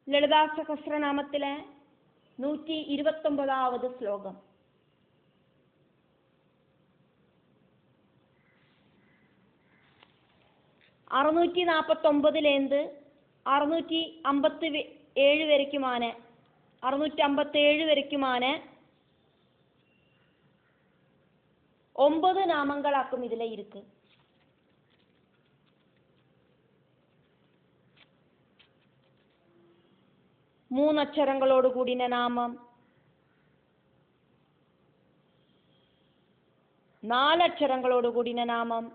ലളിതാ സഹസ്രനാമത്തിലെ 129வது ശ്ലോകം. അറുന്നൂറ്റി 49 657 വരയ്ക്കുമാണ് 657 വരയ്ക്കുമാണ് 9 നാമങ്ങളാക്കും ഇതിലെ இருக்கு. മൂന്നക്ഷരങ്ങളോട് കൂടിന നാമം, 4 അക്ഷരങ്ങളോട് കൂടിന നാമം,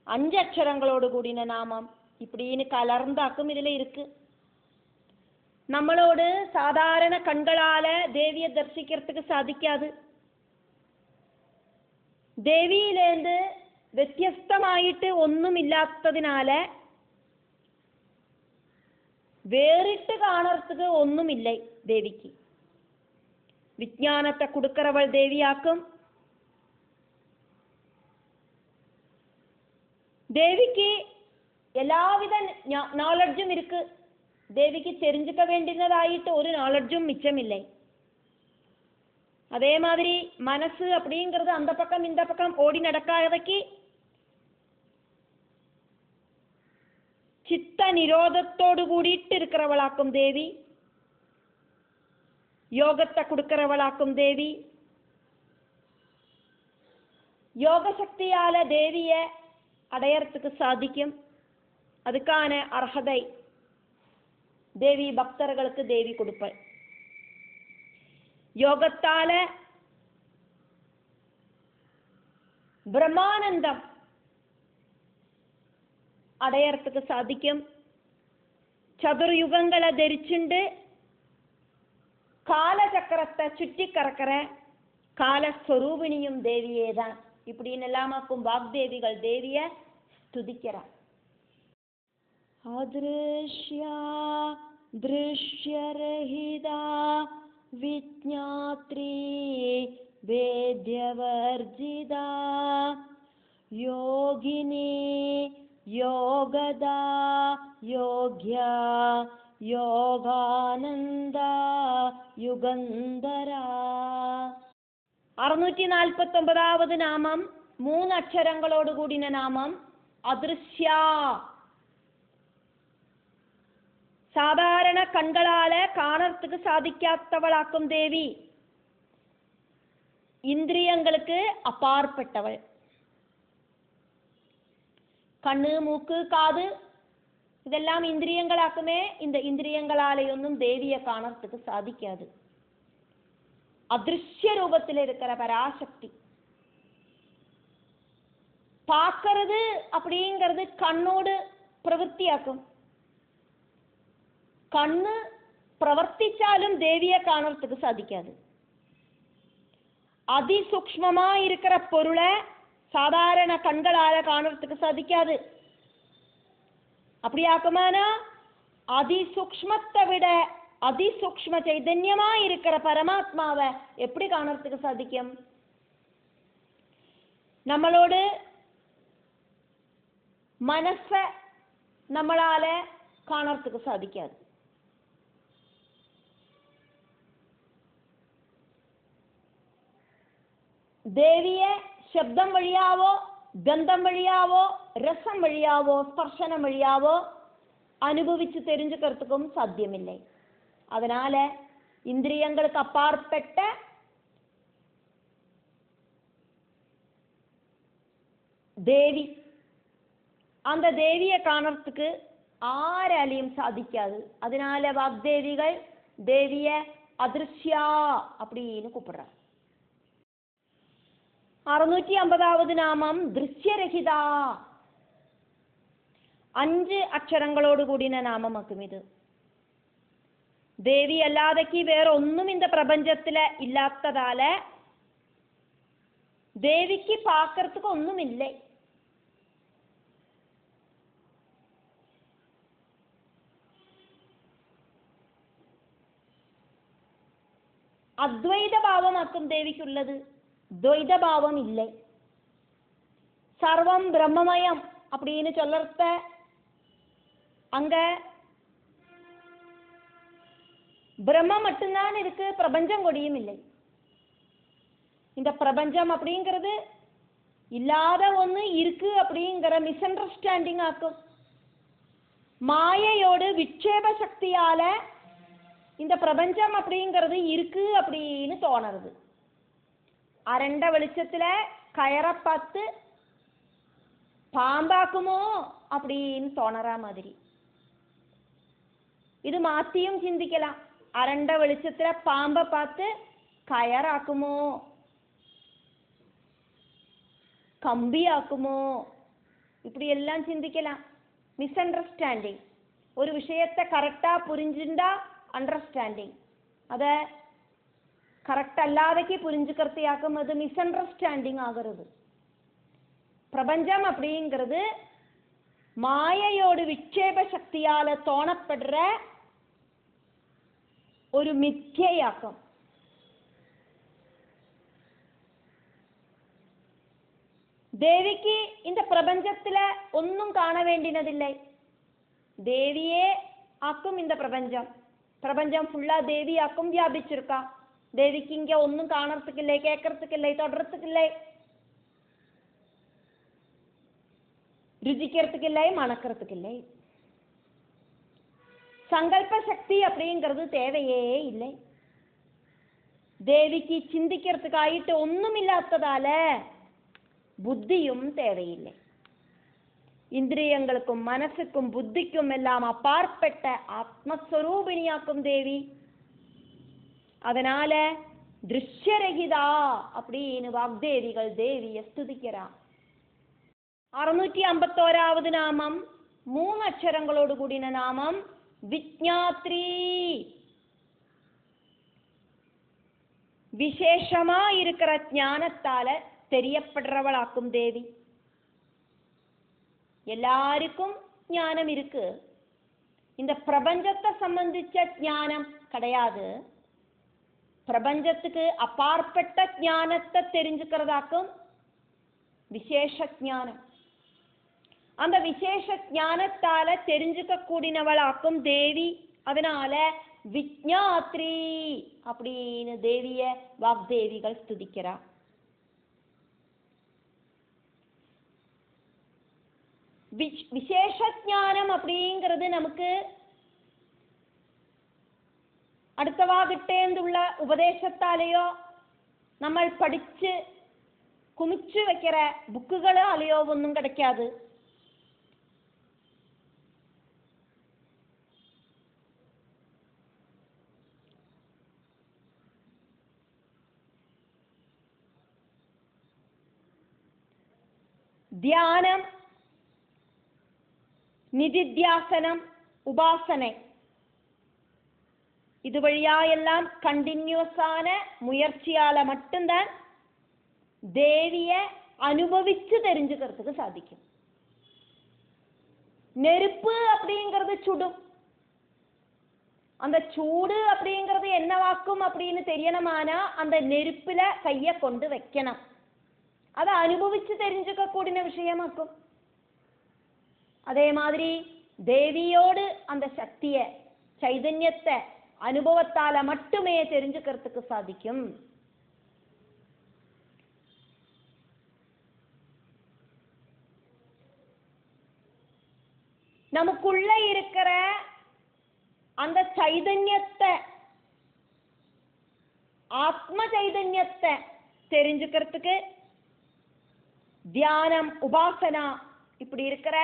5 அக்ஷரங்களோடு கூடின நாமம், இப்படின்னு கலர்ந்தாக்கும் இதுல இருக்கு. നമ്മളോട് സാധാരണ കണ്ണുകളാല ദേവിയെ ദർശിக்கிறதுக்கு സാധിക്കാതെ, ദേവിയിലേന്ത് വ്യത്യസ്തമായിട്ട് ഒന്നുമില്ലാത്തതിനാല വേറിട്ട് കാണുறதுக்கு ഒന്നുമില്ല ദേവിക്ക്. വിജ്ഞാനത്തെ കൊടുക്കറവൾ ദേവിയാക്കും. ദേവിക്ക് എല്ലാവിധ நாலெட்ஜும் இருக்கு. ദേവിക്ക് தெரிஞ்சுக்க வேண்டியதாயிட்டு ஒரு நாலெட்ஜும் மிச்சமில்லை. அதே மாதிரி மனசு அப்படிங்கிறது அந்த பக்கம் இந்த பக்கம் ஓடி நடக்காதக்கு ചിത്ത നിരോധത്തോടു കൂടിയിട്ട് இருக்கிறவளாக்கும் ദേവി. യോഗത്തെ കൊടുക്കറവളാക്കും ദേവി. യോഗശക്തിയാല ദേവിയെ அடையறதுக்கு சாதிக்கும். அதுக்கான அர்ஹதை தேவி பக்தர்களுக்கு தேவி கொடுப்பாள். யோகத்தால பிரம்மானந்தம் அடையறதுக்கு சாதிக்கும். சதுர்யுகங்களை தரிச்சுண்டு காலச்சக்கரத்தை சுற்றி கறக்கிற காலஸ்வரூபிணியும் தேவியே தான். இப்படின்னு எல்லாமாக்கும் வாக்தேவிகள் தேவிய ஸ்துதிக்கிறார். அத்ருஷ்யா திருஷ்யரஹிதா விஜ்ஞாத்ரி வேத்யவர்ஜிதா யோகினி யோகதா யோக்யா யோகானந்தா யுகந்தரா. 649வது നാമം 3 അക്ഷരങ്ങളോട് കൂടിന നാമം അദൃശ്യ. സാധാരണ കണ്ണുകളാല കാണறதுக்கு സാധിക്കാത്തവളാക്കും ദേവി. ഇന്ദ്രിയങ്ങൾക്ക് അപ്പാർപ്പെട്ടവൾ. കണ്ണ്, മൂക്ക്, കാത് ഇതെല്ലാം ഇന്ദ്രിയങ്ങളാക്കുമേ. இந்த இந்திரியங்களாலேயொന്നും தேவியை കാണறதுக்கு சாதிக்காது. அத்ருஷ்ய ரூபத்தில் இருக்கிற பராசக்தி. பார்க்கறது அப்படிங்கிறது கண்ணோடு பிரவൃத்தியாக்கும். கண்ணு பிரவர்த்திச்சாலும் தேவியை കാണறதுக்கு சாதிக்காது. அதிசூக்ஷ்மமா இருக்கிற பொருளை சாதாரண கண்களால കാണறதுக்கு சாதிக்காது. அப்படியாக்குமானா அதிசூக்ஷ்மத்தை விட அதிசூக்ஷ்ம ചൈതന്യமா இருக்கிற பரமாத்மாவை எப்படி കാണறதுக்கு சாதிக்கும்? നമ്മളോട് മനസ്സை നമ്മളാல കാണறதுக்கு സാധിക്കാது. ദേവിയെ ശബ്ദം വഴിയാവോ ഗന്ധം വഴിയാവോ രസം വഴിയാവോ സ്പർശനം വഴിയാവോ അനുഭവിച്ച് தெரிஞ்சுக்கிறதுக்கும் சாத்தியமில்லை. அதனால இந்திரியங்களுக்கு அப்பாற்பட்ட தேவி, அந்த தேவியை കാണறதுக்கு ஆராலையும் சாதிக்காது. அதனால வாக்தேவிகள் தேவிய அத்ருஷ்யா அப்படின்னு கூப்பிடுறாங்க. 650வது நாமம் ദൃശ്യരഹിത. 5 അക്ഷരങ്ങളോട് കൂടിന നാമമാക്കും ഇത്. ദേവി അല്ലാതെക്ക് വേറെ ഒന്നും இந்த പ്രപഞ്ചത്തിലെ ഇല്ലാത്തതാല ദേവിക്ക് பார்க்கறதுக்கு ഒന്നുമില്ല. അദ്വൈത ഭാവമാക്കും ദേവിക്കുള്ളത്. ദ്വൈതഭാവം இல்லை. சர்வம் பிரம்மமயம் அப்படின்னு சொல்லறத அங்க பிரம்மம் மட்டும்தான் இருக்கு, பிரபஞ்சம் கொடியும் இல்லை. இந்த பிரபஞ்சம் அப்படிங்கிறது இல்லாத ஒண்ணு இருக்கு அப்படிங்கிற மிஸ் அண்டர்ஸ்டாண்டிங் ஆக்கும். மாயையோடு விட்சேப சக்தியால இந்த பிரபஞ்சம் அப்படிங்கிறது இருக்கு அப்படின்னு தோணுறது. அரண்ட வெளிச்சத்துல கயரை பார்த்து பாம்பாக்குமோ அப்படின்னு தோணற மாதிரி. இது மாத்தியும் சிந்திக்கலாம். அரண்ட வெளிச்சத்துல பாம்பை பார்த்து கயராக்குமோ, கம்பி ஆக்குமோ, இப்படி எல்லாம் சிந்திக்கலாம். Miss understanding. ஒரு விஷயத்தை கரெக்டா புரிஞ்சுண்டா அண்டர்ஸ்டாண்டிங், அத கரெக்ட் அல்லாதக்கு புரிஞ்சுக்கிறதையாக்கும் அது மிஸ் அண்டர்ஸ்டாண்டிங் ஆகிறது. பிரபஞ்சம் அப்படிங்கிறது மாயையோடு விட்சேப சக்தியால தோணப்படுற ஒரு மித்யையாக்கம். தேவிக்கு இந்த பிரபஞ்சத்துல ஒன்னும் காண வேண்டினதில்லை. தேவியே ஆக்கும் இந்த பிரபஞ்சம். பிரபஞ்சம் ஃபுல்லா தேவி ஆக்கும் வியாபிச்சிருக்கா. தேவிக்கு இங்க ஒன்னும் காணறதுக்கு இல்லை, கேட்கறதுக்கு இல்லை, தொடர்றதுக்கு இல்லை, ருசிக்கிறதுக்கு இல்லை, மணக்கிறதுக்கு இல்லை. சங்கல்ப சக்தி அப்படிங்கிறது தேவையே இல்லை. தேவிக்கு சிந்திக்கிறதுக்காயிட்டு ஒன்னும் இல்லாததால புத்தியும் தேவையில்லை. இந்திரியங்களுக்கும் மனசுக்கும் புத்திக்கும் எல்லாம் அப்பாற்பட்ட ஆத்மஸ்வரூபிணியாக்கும் தேவி. அதனால திருஷ்யரகிதா அப்படின்னு வாக்தேவிகள் தேவியை ஸ்துதிக்கிறா. 651வது நாமம் 3 அக்ஷரங்களோடு கூடின நாமம் விஜ்ஞாத்ரி. விசேஷமா இருக்கிற ஞானத்தால தெரியப்படுறவளாக்கும் தேவி. எல்லாருக்கும் ஞானம் இருக்கு. இந்த பிரபஞ்சத்தை சம்பந்திச்ச ஞானம் கிடையாது. பிரபஞ்சத்துக்கு அப்பாற்பட்ட ஞானத்தை தெரிஞ்சுக்கிறதாக்கும் விசேஷ ஞானம். அந்த விசேஷ ஞானத்தால தெரிஞ்சுக்க கூடினவளாக்கும் தேவி. அதனால விஜ்ஞாத்ரி அப்படின்னு தேவிய வாக்தேவிகள் ஸ்துதிக்கிறா. விசேஷ ஞானம் அப்படிங்கிறது நமக்கு அடுத்தவாகிட்டேந்துள்ள உபதேசத்தாலேயோ நம்ம படிச்சு குமிச்சு வைக்கிற புக்குகளாலேயோ ஒன்றும் கிடைக்காது. தியானம், நிதித்தியாசனம், உபாசனை, இது வழியா எல்லாம் கண்டினியூஸான முயற்சியால மட்டும்தான் தேவிய அனுபவிச்சு தெரிஞ்சுக்கிறதுக்கு சாதிக்கும். நெருப்பு அப்படிங்கிறது சுடும். அந்த சூடு அப்படிங்கிறது என்னவாக்கும் அப்படின்னு தெரியணுமானா அந்த நெருப்புல கைய கொண்டு வைக்கணும். அதை அனுபவிச்சு தெரிஞ்சுக்க கூடின விஷயமாக்கும். அதே மாதிரி தேவியோடு அந்த சக்திய சைதன்யத்தை அனுபவத்தால மட்டுமே தெரிஞ்சுக்கிறதுக்கு சாதிக்கும். நமக்குள்ள இருக்கிற அந்த சைதன்யத்தை, ஆத்ம சைதன்யத்தை தெரிஞ்சுக்கிறதுக்கு தியானம், உபாசனா இப்படி இருக்கிற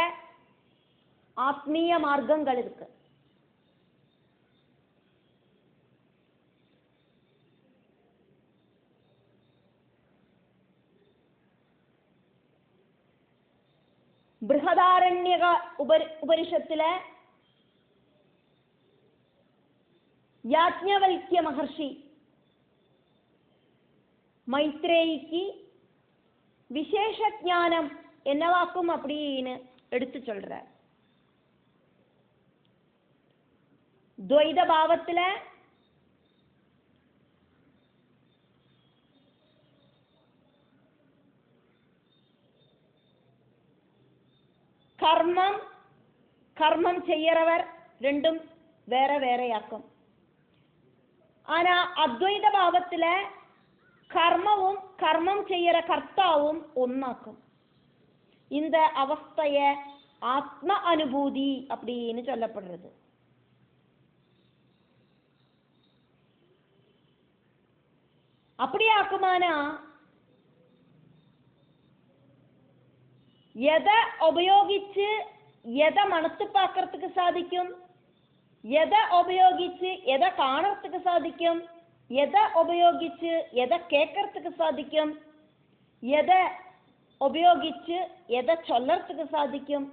ஆத்மீய மார்க்கங்கள் இருக்கு. பிருஹதாரண்யக உபனிஷத்துல யாஜ்ஞவல்க்ய மகர்ஷி மைத்ரேயிக்கு விசேஷ ஞானம் என்னவாக்கும் அப்படின்னு எடுத்து சொல்ற. துவைத பாவத்துல கர்மம் செய்யறவர் ரெண்டும் வேற வேறையாக்கும். ஆனா அத்வைத பாவத்துல கர்மவும் கர்மம் செய்யற கர்த்தாவும் ஒன்னாக்கும். இந்த அவஸ்தைய ஆத்ம அனுபூதி அப்படின்னு சொல்லப்படுறது. அப்படி ஆக்குமானா எதை உபயோகிச்சு எதை மனசு பார்க்கறதுக்கு சாதிக்கும், எதை உபயோகிச்சு எதை காணறதுக்கு சாதிக்கும், எதை உபயோகிச்சு எதை கேட்கறதுக்கு சாதிக்கும், எதை உபயோகிச்சு எதை சொல்லறதுக்கு சாதிக்கும்,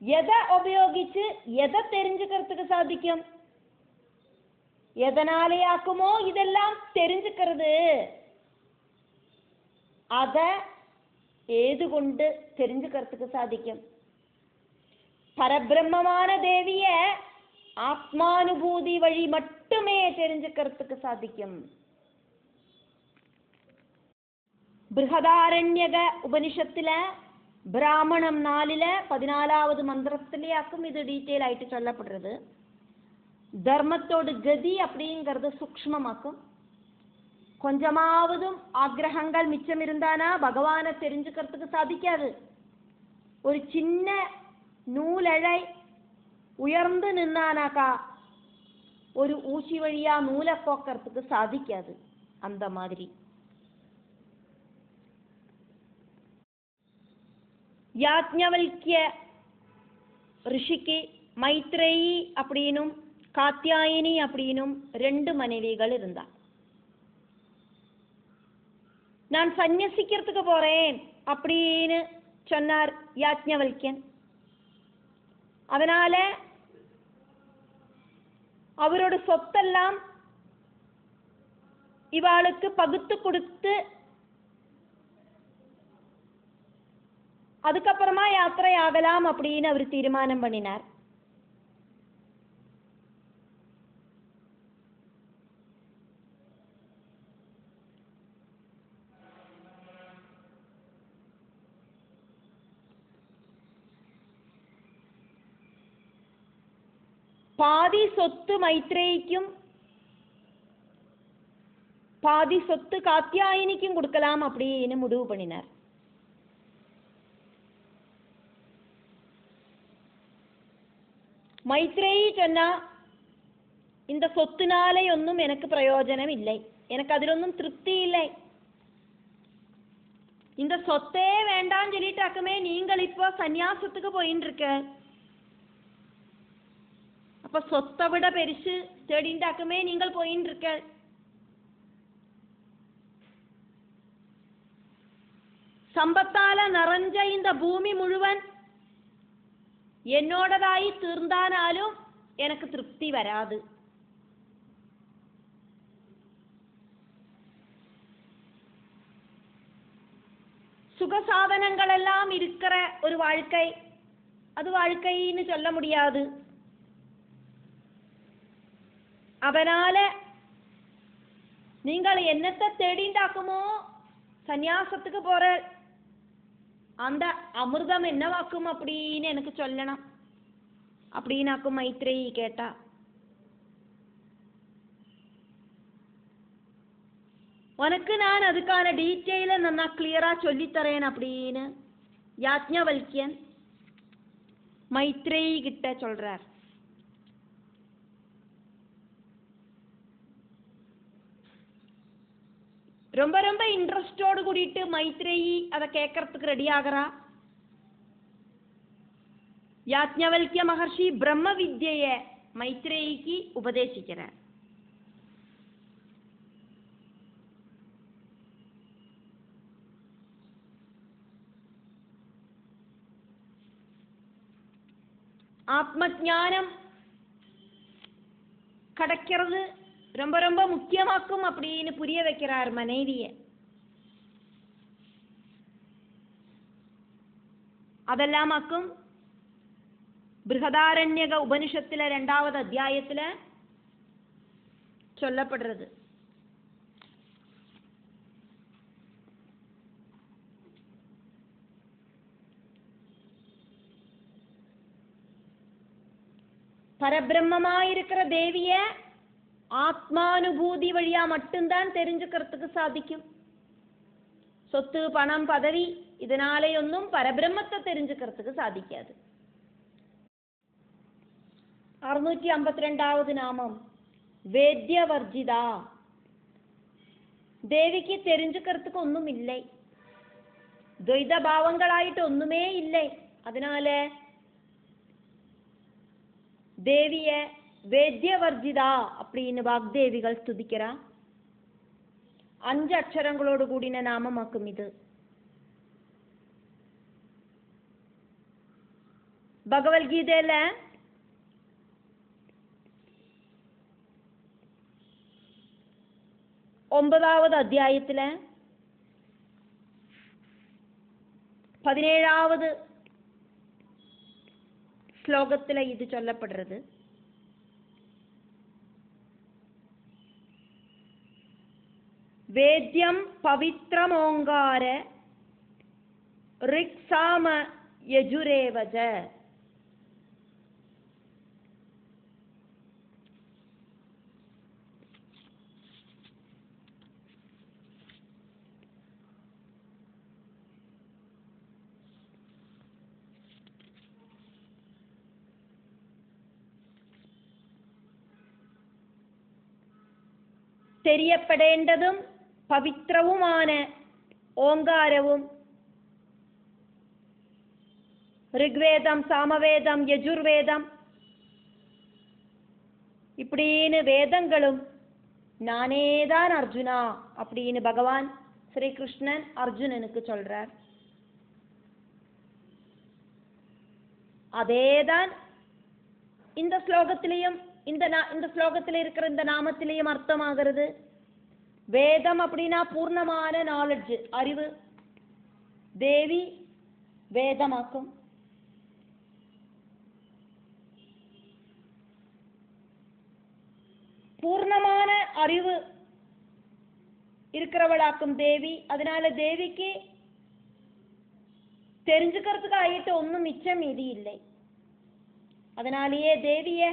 எதை உபயோகிச்சு எதை தெரிஞ்சுக்கிறதுக்கு சாதிக்கும், எதனாலேயாக்குமோ இதெல்லாம் தெரிஞ்சுக்கிறது, அத ஏது கொண்டு தெரிஞ்சுக்கிறதுக்கு சாதிக்கும். பரபிரம்மமான தேவிய ஆத்மானுபூதி வழி மட்டுமே தெரிஞ்சுக்கிறதுக்கு சாதிக்கும். ബൃഹദാരണ്യക ഉപനിഷത്തിലെ ബ്രാഹ്മണം 4-ലെ 14வது மந்திரத்திலேயாக்கும் இது டீட்டெயில் ஆயிட்டு சொல்லப்படுறது. தர்மத்தோட கதி அப்படிங்கிறது சூக்ஷ்மமாக்கும். கொஞ்சமாவதும் ஆக்ரகங்கள் மிச்சம் இருந்தானா பகவானை தெரிஞ்சுக்கிறதுக்கு சாதிக்காது. ஒரு சின்ன நூலழை உயர்ந்து நின்னானாக்கா ஒரு ஊசி வழியா நூலை கோக்கிறதுக்கு சாதிக்காது. அந்த மாதிரி யாஜ்ஞவல்க்ய ரிஷிக்கு மைத்ரேயி அப்படின்னும் காத்யாயினி அப்படின்னும் 2 மனைவிகள் இருந்தா. நான் சந்நியசிக்கிறதுக்கு போறேன் அப்படின்னு சொன்னார் யாஜ்ஞவல்க்யன். அதனால அவரோட சொத்தெல்லாம் இவாளுக்கு பகுத்து கொடுத்து அதுக்கப்புறமா யாத்திரை ஆகலாம் அப்படின்னு அவர் தீர்மானம் பண்ணினார். பாதி சொத்து மைத்ரேயிக்கும் பாதி சொத்து காத்யாயினிக்கும் கொடுக்கலாம் அப்படின்னு முடிவு பண்ணினார். மைத்ரேயி சொன்னா, இந்த சொத்துனாலே ஒன்றும் எனக்கு பிரயோஜனம் இல்லை, எனக்கு அதிலொன்றும் திருப்தி இல்லை, இந்த சொத்தே வேண்டான்னு சொல்லிட்டாக்குமே நீங்கள் இப்போ சந்நியாசத்துக்கு போயின்னு இருக்க, அப்ப சொத்தை விட பெருசு தேடிண்டாக்குமே நீங்கள் போயின்னு இருக்க, சம்பத்தால நிறைஞ்ச இந்த பூமி முழுவன் என்னோடதாയി തീർந்தானாலும் எனக்கு திருப்தி வராது. சுகசாதனங்கள் எல்லாம் இருக்கிற ஒரு வாழ்க்கை அது வாழ்க்கைன்னு சொல்ல முடியாது. அதனால நீங்கள் என்னத்தை தேடிண்டாக்குமோ சந்நியாசத்துக்கு போற அந்த அமிர்தம் என்னவாக்கும் அப்படின்னு எனக்கு சொல்லணும் அப்படின்னாக்கும் மைத்ரேயி கேட்டா. உனக்கு நான் அதுக்கான டீட்டெயில நல்லா கிளியரா சொல்லித்தரேன் அப்படின்னு யாஜ்ஞவல்க்யன் மைத்ரேயி கிட்ட சொல்றார். ரொம்ப ரொம்ப இன்ட்ரெஸ்டோடு கூடிட்டு மைத்ரேயி அதை கேட்கறதுக்கு ரெடி ஆகிறா. யாஜ்ஞவல்க்ய மகர்ஷி பிரம்ம வித்யைய மைத்ரேயிக்கு உபதேசிக்கிறார். ஆத்மஞானம் கிடைக்கிறது ரொம்ப ரொம்ப முக்கியமாக்கும் அப்படின்னு புரிய வைக்கிறார் மனைவிய. அதெல்லாமாக்கும் ബൃഹദാരണ്യക ഉപനിഷത്തിലെ 2வது அத்தியாயத்துல சொல்லப்படுறது. பரபிரம்மமாயிருக்கிற தேவிய ஆத்மானுபூதி வழியா மட்டும்தான் தெரிஞ்சுக்கிறதுக்கு சாதிக்கும். சொத்து, பணம், பதவி இதனாலேയൊന്നും பரபிரம்மத்தை தெரிஞ்சுக்கிறதுக்கு சாதிக்காது. 652வது நாமம் வேத்யவர்ஜிதா. தேவிக்கு தெரிஞ்சுக்கிறதுக்கு ஒன்றும் இல்லை, துவைத பாவங்களாயிட்டு ஒண்ணுமே இல்லை. அதனால தேவிய வேத்யவர்ஜிதா அப்படின்னு வாக்தேவிகள் ஸ்துதிக்கிறா. 5 அக்ஷரங்களோடு கூடின நாமமாக்கும் இது. பகவத்கீதையில 9வது அத்தியாயத்துல 17வது ஸ்லோகத்துல இது சொல்லப்படுறது. வேத்யம் பவித்ரமோங்கார ரிக்ஸாம யஜுரேவஜ. தெரியப்படേണ്ടതും പവിത്രവുமான ഓങ്കാരവും ഋഗ്വേദം, സാമവേദം, யஜுர்வேதம் இப்படின்னு வேதங்களும் நானேதான் அர்ஜுனா அப்படின்னு பகவான் ஸ்ரீகிருஷ்ணன் அர்ஜுனனுக்கு சொல்றார். அதேதான் இந்த ஸ்லோகத்திலையும் இந்த ஸ்லோகத்தில் இருக்கிற இந்த நாமத்திலையும் அர்த்தமாகிறது. வேதம் அப்படின்னா பூர்ணமான நாலெட்ஜ், அறிவு. தேவி வேதமாக்கும். பூர்ணமான அறிவு இருக்கிறவளாக்கும் தேவி. அதனால தேவிக்கு தெரிஞ்சுக்கிறதுக்கு ஆயிட்டு ஒன்றும் மிச்சம் மீதி இல்லை. அதனாலேயே தேவிய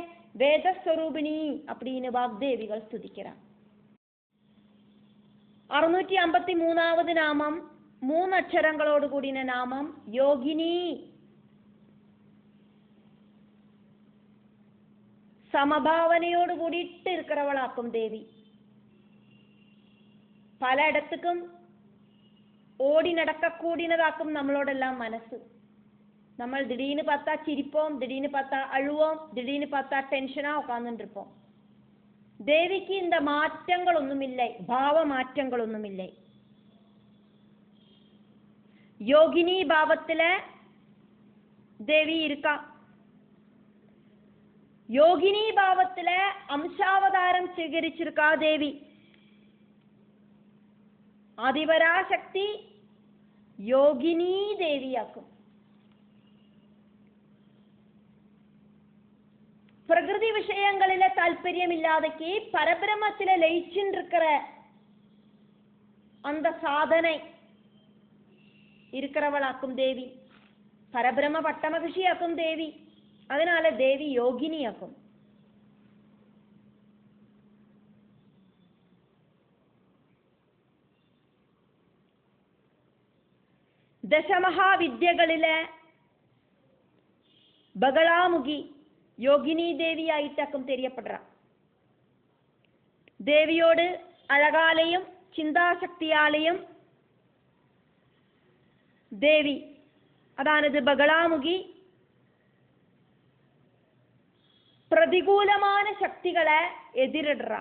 வேதஸ்வரூபிணி அப்படின்னு வாக்தேவிகள் ஸ்துதிக்கிறார். 653வது நாமம் 3 அக்ஷரங்களோடு கூடின நாமம் யோகினி. சமபாவனையோடு கூடிட்டு இருக்கிறவளாக்கும் தேவி. பல இடத்துக்கும் ஓடி நடக்க கூடினதாக்கும் நம்மளோடெல்லாம் மனசு. നമ്മൾ திடீர்னு பார்த்தா சிரிப்போம், திடீர்னு பார்த்தா அழுவோம், திடீர்னு பார்த்தா டென்ஷனா உட்கார்ந்துட்டு இருப்போம். தேவிக்கு இந்த மாற்றங்கள் ஒண்ணுமில்லை, பாவ மாற்றங்கள் ஒண்ணுமில்லை. யோகினி பாவத்துல தேவி இருக்கா. யோகினி பாவத்துல அம்சாவதாரம் സ്വീകരിച്ചിருக்கா தேவி. ஆதிபராசக்தி யோகினி தேவியாக்கும். பிரகிருதி விஷயங்களில தால்பரியம் இல்லாதக்கு பரபிரமத்தில லயிச்சுருக்கிற அந்த சாதனை இருக்கிறவளாக்கும் தேவி. பரபிரம பட்டமகிஷியாக்கும் தேவி. அதனால தேவி யோகினியாக்கும். ദശമഹാ വിദ്യകളിലെ ബഗളാമുഖി யோகினி தேவியாயிட்டாக்கும் தெரியப்படுறா. தேவியோடு அழகாலையும் சிந்தாசக்தியாலையும் தேவி அதானது பகலாமுகி பிரதிகூலமான சக்திகளை எதிரிடுறா.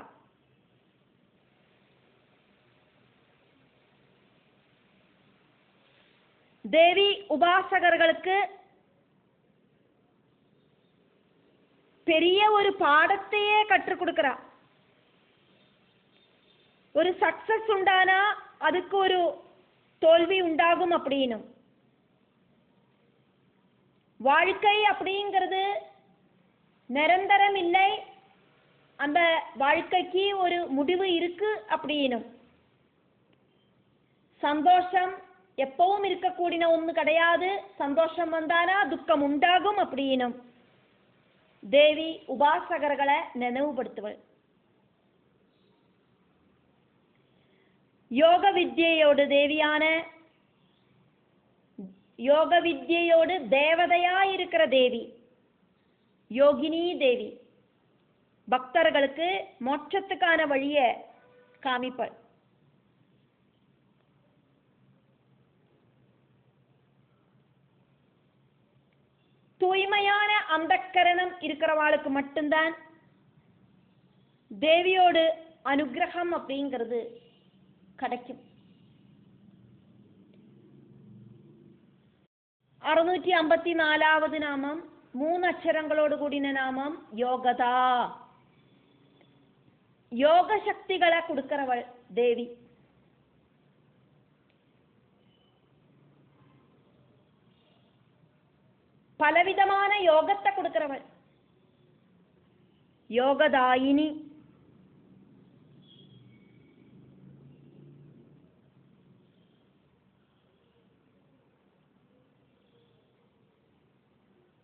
தேவி உபாசகர்களுக்கு பெரிய ஒரு பாடத்தையே கற்றுக் கொடுக்கிறா. ஒரு சக்சஸ் உண்டானா அதுக்கு ஒரு தோல்வி உண்டாகும் அப்படின்னு. வாழ்க்கை அப்படிங்கிறது நிரந்தரம் இல்லை, அந்த வாழ்க்கைக்கு ஒரு முடிவு இருக்கு அப்படின்னு. சந்தோஷம் எப்பவும் இருக்கக்கூடிய ஒண்ணு கிடையாது. சந்தோஷம் வந்தானா துக்கம் உண்டாகும் அப்படின்னு தேவி உபாசகர்களை நினைவுபடுத்துவள். യോഗവിദ്യയോട് தேவியான யோகவித்யோடு தேவதையாயிருக்கிற தேவி யோகினி தேவி பக்தர்களுக்கு மோட்சத்துக்கான வழியை காமிப்பள். தூய்மையான அந்தக்கரணம் இருக்கிறவாளுக்கு மட்டும்தான் தேவியோடு அனுகிரகம் அப்படிங்கிறது கிடைக்கும். 654வது நாமம் 3 அக்ஷரங்களோடு கூடின நாமம் யோகதா. யோக சக்திகளை கொடுக்கிறவள் தேவி. பலவிதமான யோகத்தை கொடுக்கிறவள் யோகதாயினி.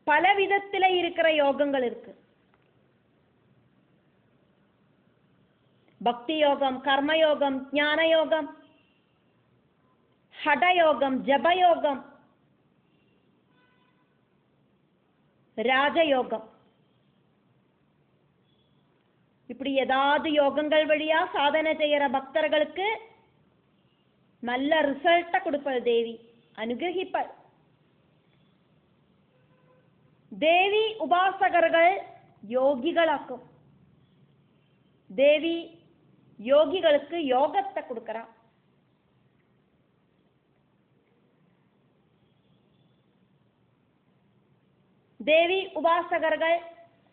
பல விதத்துல இருக்கிற யோகங்கள் இருக்கு. பக்தி யோகம், கர்மயோகம், ஞான யோகம், ஹடயோகம், ஜபயோகம், ராஜயோகம். இப்படி ஏதாவது யோகங்கள் வழியா சாதனை செய்யற பக்தர்களுக்கு நல்ல ரிசல்ட்ட கொடுப்பள் தேவி, அனுகிரகிப்பள். தேவி உபாசகர்கள் யோகிகளாக்கும். தேவி யோகிகளுக்கு யோகத்தை கொடுக்கறா. தேவி உபாசகர்கள்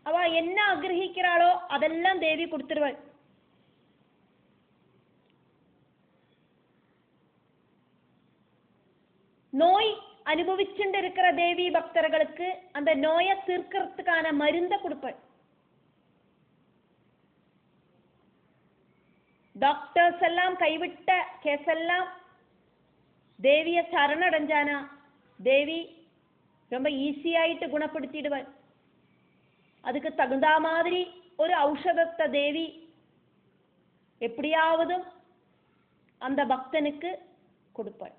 அவ என்ன ஆகிரகிக்கிறாளோ அதெல்லாம் தேவி கொடுத்துருவள். நோய் அனுபவிச்சுட்டு இருக்கிற தேவி பக்தர்களுக்கு அந்த நோயை தீர்க்கிறதுக்கான மருந்த கொடுப்பள். டாக்டர்ஸ் எல்லாம் கைவிட்ட கேஸ் எல்லாம் தேவிய சரணடைஞ்சானா தேவி ரொம்ப ஈஸியாயிட்டு குணப்படுத்திடுவள். அதுக்கு தகுந்த மாதிரி ஒரு ஔஷதத்தை தேவி எப்படியாவது அந்த பக்தனுக்கு கொடுப்பள்.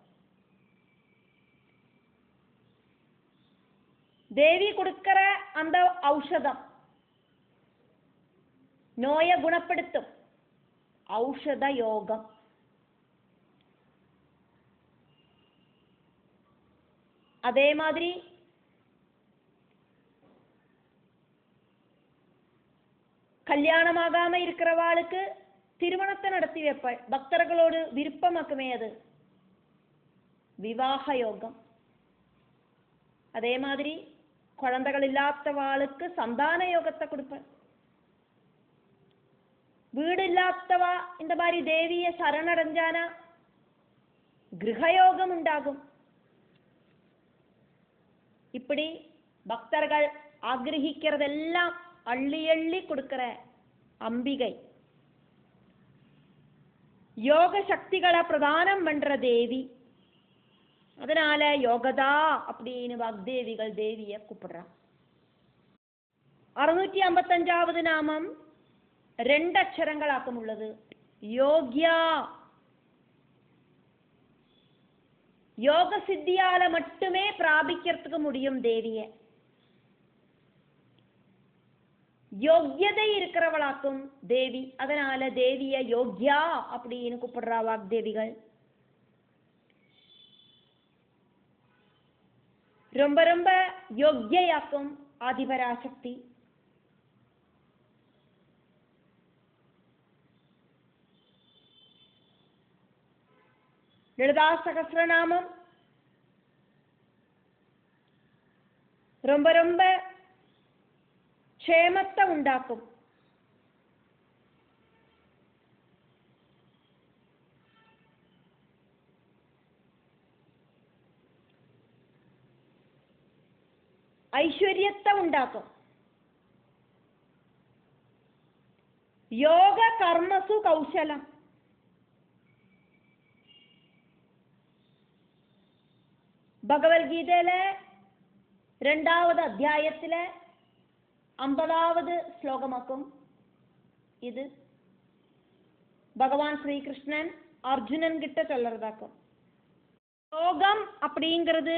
தேவி கொடுக்கிற அந்த ஔஷதம் நோயை குணப்படுத்தும் ஔஷத யோகம். அதே மாதிரி கல்யாணமாகாம இருக்கிறவாளுக்கு திருமணத்தை நடத்தி வைப்பாள். பக்தர்களோடு விருப்பமாக்குமே அது விவாக யோகம். அதே மாதிரி குழந்தைகள் இல்லாதவாளுக்கு சந்தான யோகத்தை கொடுப்பாள். வீடு இல்லாதவா இந்த மாதிரி தேவிய சரணடைஞ்சானா கிரகயோகம் உண்டாகும். இப்படி பக்தர்கள் ஆகிரகிக்கிறதெல்லாம் அள்ளி அள்ளி கொடுக்கிற அம்பிகை யோக சக்திகளை பிரதானம் பண்ற தேவி. அதனால யோகதா அப்படின்னு வாக்தேவிகள் தேவிய கூப்பிடுறா. 655வது நாமம் 2 அக்ஷரங்களாக்கும் உள்ளது யோக்யா. யோக சித்தியால மட்டுமே பிராபிக்கிறதுக்கு முடியும் தேவிய. யோக்கியதை இருக்கிறவளாக்கும் தேவி. அதனால தேவிய யோக்யா அப்படின்னு கூப்பிடுறா வாக்தேவிகள். ரொம்ப ரொம்ப யோக்கியாக்கும் ஆதிபராசக்தி. லலிதா சகஸ்ரநாமம் ரொம்ப ரொம்ப க்ஷேமத்தை உண்டாக்கும். ஐஸ்வர்யத்தை உண்டாக்கும். யோக கர்மசு கௌசலம். ഭഗവത്ഗീതയിലെ 2வது അധ്യായത്തിലെ 50வது ശ്ലോകമാക്കും ഇത്. ഭഗവാൻ ശ്രീകൃഷ്ണൻ அர்ஜுனன் கிட்ட சொல்றதாக்கும். யோகம் அப்படிங்கிறது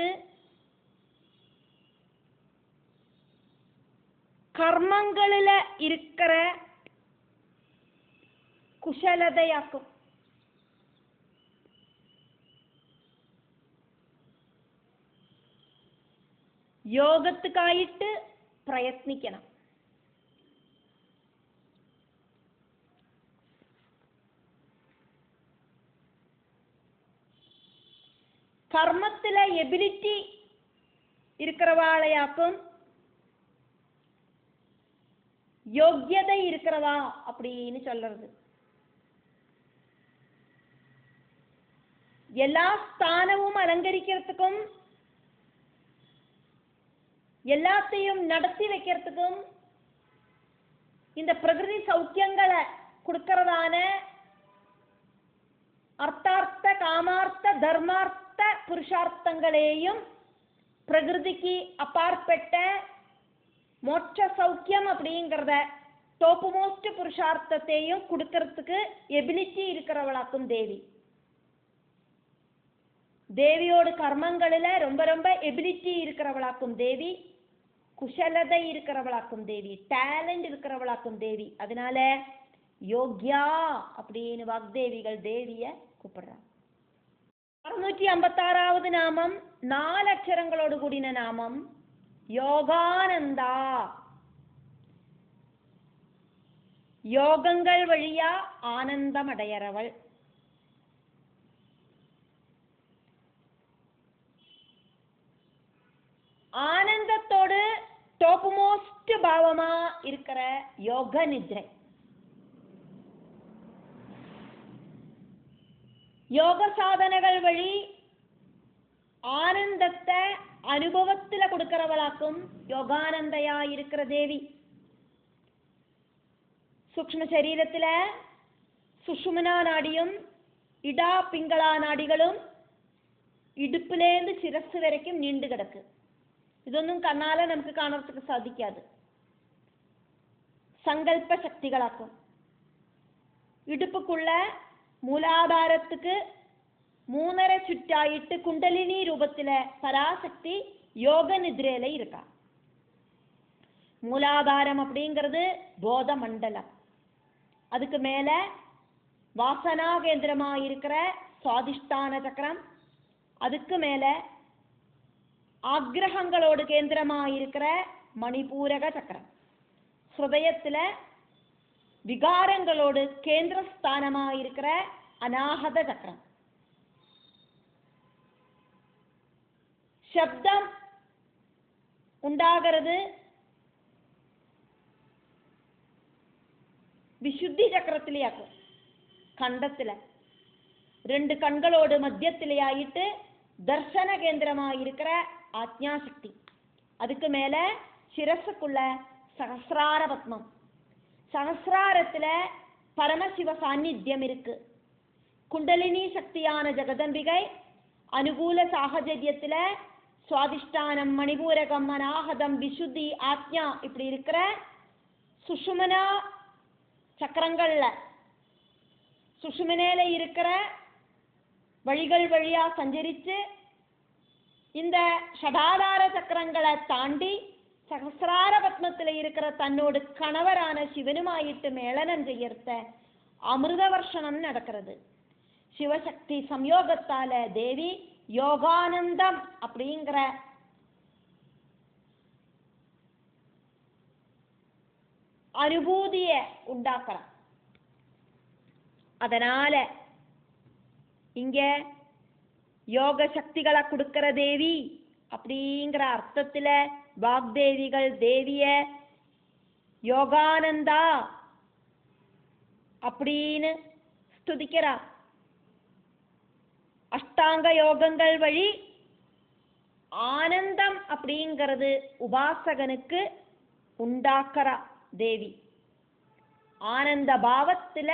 கர்மங்களில இருக்கிற குஷலதையாக்கும். യോഗத்துക്കായിട്ട് പ്രയത്നിക്കണം. கர்மத்துல எபிலிட்டி இருக்கிறவாளையாக்கும் யோக்கியதை இருக்கிறவா அப்படின்னு சொல்றது. எல்லா ஸ்தானமும் அலங்கரிக்கிறதுக்கும் எல்லாத்தையும் நடத்தி வைக்கிறதுக்கும் இந்த பிரகிருதி சௌக்கியங்களை கொடுக்கறதான அர்த்தார்த்த காமார்த்த தர்மார்த்த புருஷார்த்தங்களையும் பிரகிருதிக்கு அப்பாற்பட்ட மோட்ச சௌக்கியம் அப்படிங்கிறத டாப் மோஸ்ட் புருஷார்த்தத்தையும் கொடுக்கறதுக்கு எபிலிட்டி இருக்கிறவளாக்கும் தேவி. தேவியோட கர்மங்களில ரொம்ப ரொம்ப எபிலிட்டி இருக்கிறவளாக்கும் தேவி, குஷலதை இருக்கிறவளாக்கும் தேவி, டேலண்ட் இருக்கிறவளாக்கும் தேவி. அதனால யோக்யா அப்படின்னு வாக்தேவிகள் தேவிய கூப்பிடுறாங்க. 656வது நாமம் 4 அக்ஷரங்களோடு கூடின நாமம் யோகானந்தா. யோகங்கள் வழியா ஆனந்தம் அடையறவள். ஆனந்தத்தோடு டாப் மோஸ்ட் பாவமா இருக்கிற யோக நித்ரை. யோக சாதனைகள் வழி ஆனந்தத்தை அனுபவத்துல கொடுக்கிறவளாக்கும் யோகானந்தையா இருக்கிற தேவி. சூக்ஷ்ம சரீரத்துல சுஷுமனா நாடியும் இடா பிங்களா நாடிகளும் இடுப்புலேருந்து சிரசு வரைக்கும் நீண்டு கிடக்கு. ഇതൊന്നും കണ്ണാല നമുക്ക് കാണാൻ സാധിക്കാതെ. സങ്കല്പ ശക്തികളാക്കും. ഇടുപ്പുക്കുള്ള മൂലാധാരத்துக்கு 3.5 ചുറ്റായിട്ട് കുണ്ടലിനി രൂപത്തിലെ പരാശക്തി யோக நித்ரையில இருக்கா. மூலாதாரம் அப்படிங்கிறது போத மண்டலம். அதுக்கு மேல வாசனா கேந்திரமா இருக்கிற சுவாதிஷ்டான சக்கரம், அதுக்கு மேல ஆக்ரஹங்களோடு கேந்திரமா இருக்கிற மணிபூரக சக்கரம், ஹிருதயத்துல விகாரங்களோடு கேந்திரஸ்தானமா இருக்கிற அநாகத சக்கரம், சப்தம் உண்டாகிறது விசுத்தி சக்கரத்திலேயாக்கும். கண்டத்துல 2 கண்களோடு மத்தியத்திலேயாயிட்டு தர்சன கேந்திரமா இருக்கிற ஆக்ஞாசக்தி. அதுக்கு மேல சிரசுக்குள்ள சகசிரார பத்மம். சகசிராரத்துல பரமசிவ சாநித்தியம் இருக்கு. குண்டலினி சக்தியான ஜெகதம்பிகை அனுகூல சாகஜரியத்துல சுவாதிஷ்டானம், மணிபூரகம், அநாகதம், விசுத்தி, ஆக்ஞா இப்படி இருக்கிற சுஷுமனா சக்கரங்கள்ல சுஷுமனேல இருக்கிற வழிகள் வழியா சஞ்சரிச்சு இந்த ஷடாதார சக்கரங்களை தாண்டி சகசிரார பத்மத்தில் இருக்கிற தன்னோடு கணவரான சிவனுமாயிட்டு மேளனம் செய்யறத அமிர்த வர்ஷனம் நடக்கிறது. சிவசக்தி சம்யோகத்தால தேவி யோகானந்தம் அப்படிங்கிற அனுபூதிய உண்டாக்குறான். அதனால இங்க யோக சக்திகளை கொடுக்கிற தேவி அப்படிங்கிற அர்த்தத்துல வாக்தேவிகள் தேவிய யோகானந்தா அப்படின்னு ஸ்துதிக்கிறா. அஷ்டாங்க யோகங்கள் வழி ஆனந்தம் அப்படிங்கிறது உபாசகனுக்கு உண்டாக்குறா தேவி. ஆனந்த பாவத்துல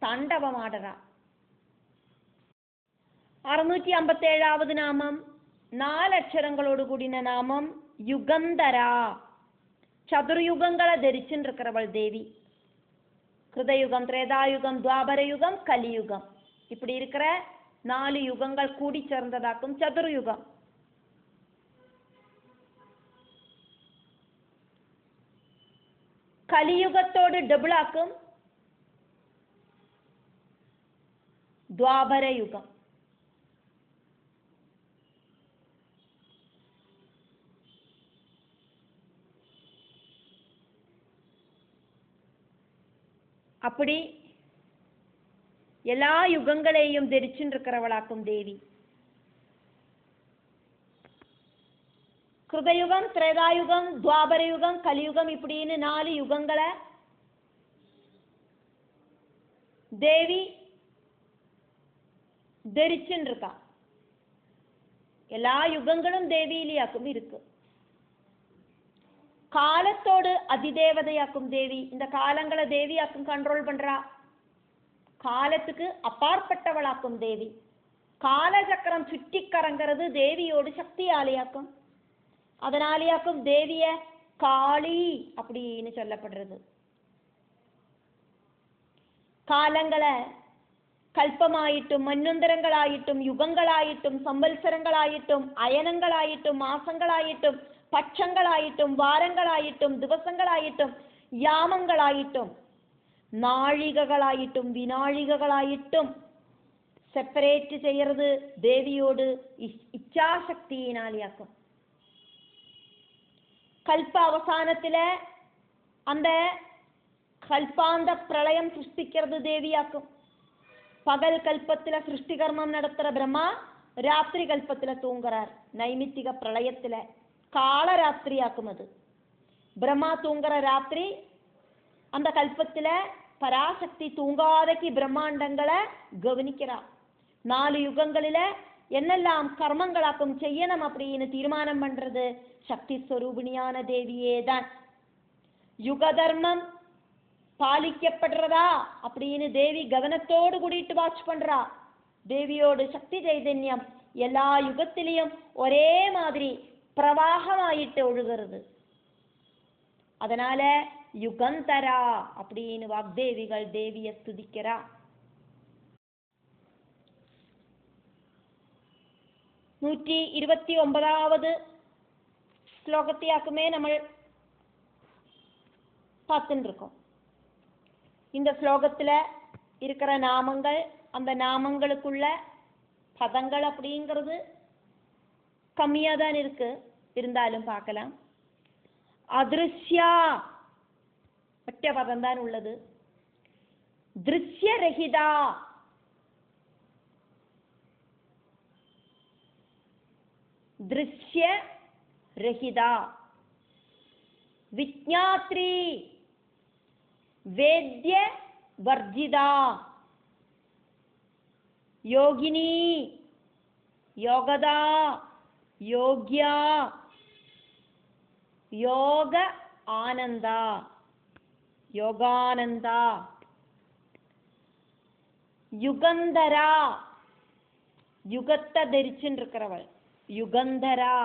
தாண்டவமாடுறா. 657வது நாமம் 4 அக்ஷரங்களோடு கூடின நாமம் யுகந்தரா. சதுர்யுகங்களை தரிச்சுருக்கிறவள் தேவி. கிருதயுகம், திரேதாயுகம், துவாபர யுகம், கலியுகம். இப்படி இருக்கிற 4 யுகங்கள் கூடி சேர்ந்ததாக்கும் சதுர்யுகம். கலியுகத்தோடு டபுள் ஆக்கும் துவாபர யுகம். அப்படி எல்லா யுகங்களையும் தெரிச்சுட்டு இருக்கிறவளாக்கும் தேவி. கிருதயுகம், திரேதாயுகம், துவாபர யுகம், கலியுகம் இப்படின்னு 4 யுகங்களை தேவி தரிச்சுட்டு இருக்கா. எல்லா யுகங்களும் தேவியிலேயாக்கும் இருக்கு. காலத்தோடு அதிதேவதையாக்கும் தேவி. இந்த காலங்களை தேவியாக்கும் கண்ட்ரோல் பண்றா. காலத்துக்கு அப்பாற்பட்டவளாக்கும் தேவி. காலச்சக்கரம் சுற்றி கறங்கிறது தேவியோடு சக்தியாலேயாக்கும். அதனாலேயாக்கும் தேவிய காளி அப்படின்னு சொல்லப்படுறது. காலங்களை கல்பமாயிட்டும் மன்வந்தரங்களாயிட்டும் யுகங்களாயிட்டும் சம்பல்சரங்களாயிட்டும் அயனங்களாயிட்டும் மாசங்களாயிட்டும் பட்சங்களாயிட்டும் வாரங்களாயிட்டும் ദിവസങ്ങളായിട്ടും യാമങ്ങളായിട്ടും നാഴികകളായിട്ടും വിനാഴികകളായിട്ടും സെപ്പറേറ്റ് ചെയ്യறது ദേവിയോട് ഇച്ഛാശക്തിയിനാലെയാക്കും. கல்ப அவசானத்துல அந்த கல்பாந்த பிரளயம் சிருஷ்டிக்கிறது தேவியாக்கும். பகல் கல்பத்துல சிருஷ்டி கர்மம் நடத்துற பிரம்மா ராத்திரி கல்பத்துல தூங்குறார். நைமித்திக பிரளயத்துல காலராத்திரியாக்கும். அது பிரம்மா தூங்குற ராத்திரி. அந்த கல்பத்துல பராசக்தி தூங்காதக்கு பிரம்மாண்டங்களை கவனிக்கிறார். 4 யுகங்களில என்னெல்லாம் கர்மங்களாக்கும் செய்யணும் அப்படின்னு தீர்மானம் பண்றது சக்தி ஸ்வரூபிணியான தேவியே தான். யுக தர்மம் பாலிக்கப்படுறதா அப்படின்னு தேவி கவனத்தோடு கூடிட்டு வாட்ச் பண்றா. தேவியோடு சக்தி சைதன்யம் எல்லா யுகத்திலையும் ஒரே மாதிரி பிரவாகமாயிட்டு ஒழுகிறது. அதனால யுகந்தரா அப்படின்னு வாக்தேவிகள் தேவிய ஸ்துதிக்கிறா. 129வது ஸ்லோகத்தையாக்குமே நம்ம பார்த்துட்டு இருக்கோம். இந்த ஸ்லோகத்துல இருக்கிற நாமங்கள், அந்த நாமங்களுக்குள்ள பதங்கள் அப்படிங்கிறது கம்மியா தான் இருக்கு. இருந்தாலும் பார்க்கலாம். அதிருஷ்யா ஒற்ற பதம் தான் உள்ளது. திருஷ்யரகிதா, திருஷ்ய ரஹிதா, விஜ்ஞாத்ரி, வேத்ய வர்ஜிதா, யோகினி, யோகதா, யோக்யா, யோக ஆனந்தா, யோகானந்தா, யுகந்தரா, யுகத்தை தரிச்சுட்டு இருக்கிறவள் யுகந்தரா,